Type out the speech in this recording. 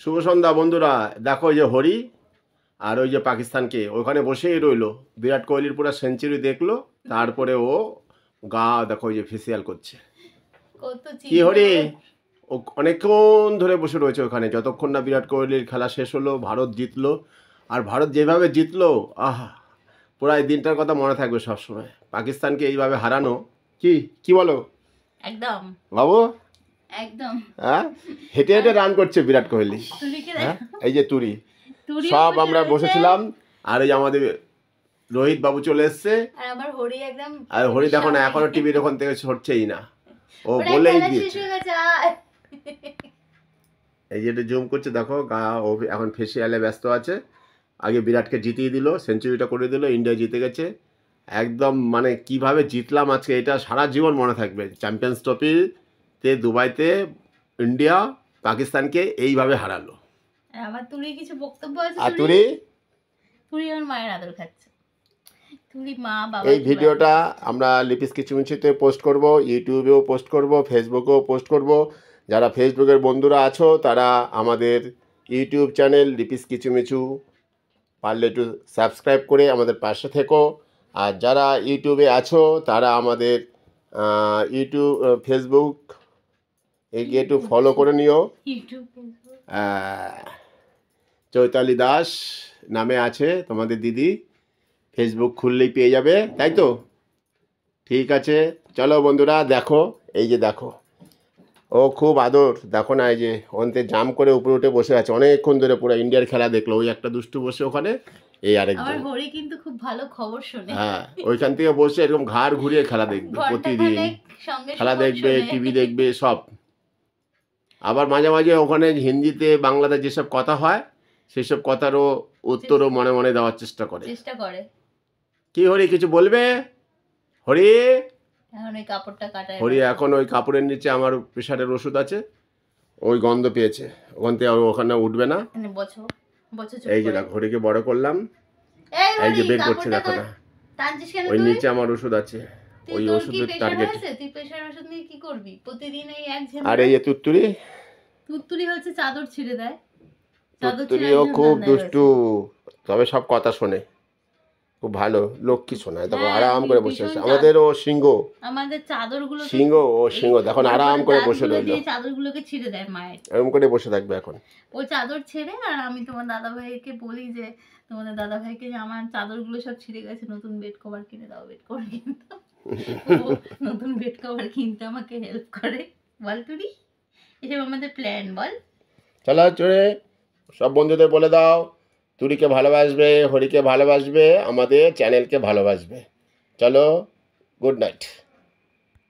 শুভ সন্ধ্যা বন্ধুরা। দেখো ওই যে হরি আর ওই যে পাকিস্তানকে ওখানে বসেই রইলো। বিরাট কোহলির পুরো সেঞ্চুরি দেখলো, তারপরে ও গা দেখো ওই যে ফেসিয়াল করছে। কি হরি, ও অনেকক্ষণ ধরে বসে রয়েছে ওখানে, যতক্ষণ না বিরাট কোহলির খেলা শেষ হলো, ভারত জিতলো। আর ভারত যেভাবে জিতলো, আহা, পুরো এই দিনটার কথা মনে থাকবে সবসময়। পাকিস্তানকে এইভাবে হারানো, কি কি বলো একদম বাবু? একদম হ্যাঁ, হেঁটে হেঁটে রান করছে বিরাট কোহলি। হ্যাঁ, এই যে তুরি সব আমরা বসেছিলাম, আর এই আমাদের রোহিত বাবু চলে এসছে। আর আমার হরি একদম, আর হরি দেখো না, এখনো টিভির ওখান থেকে সরছেই না, ও বলেই দিয়েছে। এই যে জুম করছে দেখো, গা ও এখন ফেসিয়ালে ব্যস্ত আছে। আগে বিরাটকে জিতিয়ে দিল, সেঞ্চুরিটা করে দিল, ইন্ডিয়া জিতে গেছে। একদম মানে কিভাবে জিতলাম আজকে, এটা সারা জীবন মনে থাকবে। চ্যাম্পিয়ন্স ট্রফিতে দুবাইতে ইন্ডিয়া পাকিস্তানকে এইভাবে হারালো। আমার তুরি কিছু বক্তব্য আছে? আর তুরি আমার মায়ের আদর খাচ্ছে। তুরি মা বাবা। এই ভিডিওটা আমরা লিপিস কিচুমিচুতে পোস্ট করব, ইউটিউবেও পোস্ট করব, ফেসবুকেও পোস্ট করব। যারা ফেসবুকের বন্ধুরা আছো তারা আমাদের ইউটিউব চ্যানেল লিপিস কিচুমিচু পারলে একটু সাবস্ক্রাইব করে আমাদের পাশে থেকো। আর যারা ইউটিউবে আছো তারা আমাদের ইউটিউব ফেসবুক এগিয়ে একটু ফলো করে নিও। চৈতালি দাস নামে আছে তোমাদের দিদি, ফেসবুক খুললেই পেয়ে যাবে, তাই তো? ঠিক আছে, চলো বন্ধুরা দেখো, এই যে দেখো ও খুব আদর, দেখো না এই যে অন্তে জাম করে উপরে উঠে বসে আছে অনেকক্ষণ ধরে, পুরো ইন্ডিয়ার খেলা দেখলো। ওই একটা দুষ্টু বসে ওখানে, এই আরেকজন। আমার হরি কিন্তু খুব ভালো খবর শুনে। হ্যাঁ, ওইখান থেকে বসে এরকম ঘাড় ঘুরিয়ে খেলা দেখবে, প্রতিদিন খেলা দেখবে, টিভি দেখবে সব। আবার মাঝে মাঝে ওখানে হিন্দিতে বাংলাতে যেসব কথা হয় সেসব কথারও উত্তরও মনে মনে দেওয়ার চেষ্টা করে। কি হরি, কিছু বলবে? হরি এখন ওই কাপড়টা কাটায়, হরি এখন ওই কাপড়ের নিচে আমার প্রেশারের ওষুধ আছে, ওই গন্ধ পেয়েছে, ওখান থেকে ওখানে উঠবে না। এই যে দেখো হরিকে বড় করলাম, এই যে বের করছে দেখো না, ওই নিচে আমার ওষুধ আছে, ওই ওষুধের টার্গেট। তুই প্রেশার ওষুধ নিয়ে কি করবি প্রতিদিন? এই এক আর এই যে তুত্তুরি, তুত্তুরি হচ্ছে চাদর ছিঁড়ে দেয়। তুত্তুরিও খুব দুষ্টু, তবে সব কথা শোনে, খুব ভালো লক্ষ্মী শোনায়। দেখো আরাম করে বসে আছে। আমাদের ও সিংহ, আমাদের চাদরগুলো সিংহ, ও সিংহ দেখো আরাম করে বসে রইল, চাদরগুলোকে ছিঁড়ে দেয় মায়ের, এরকম করে বসে থাকবে এখন। ও চাদর ছেড়ে, আর আমি তোমার দাদা ভাইকে বলি যে তোমাদের দাদা ভাইকে যে আমার চাদরগুলো সব ছিঁড়ে গেছে, নতুন বেড কভার কিনে দাও, বেড কভার কিনে দাও। নতুন বেড কভার কিনতে আমাকে হেল্প করে। বল টুরি, এসব আমাদের প্ল্যান। বল চলো চলে সব বন্ধুদের বলে দাও, তুরিকে ভালোবাসবে, হরিকে ভালোবাসবে, আমাদের চ্যানেলকে ভালোবাসবে। চলো, গুড নাইট।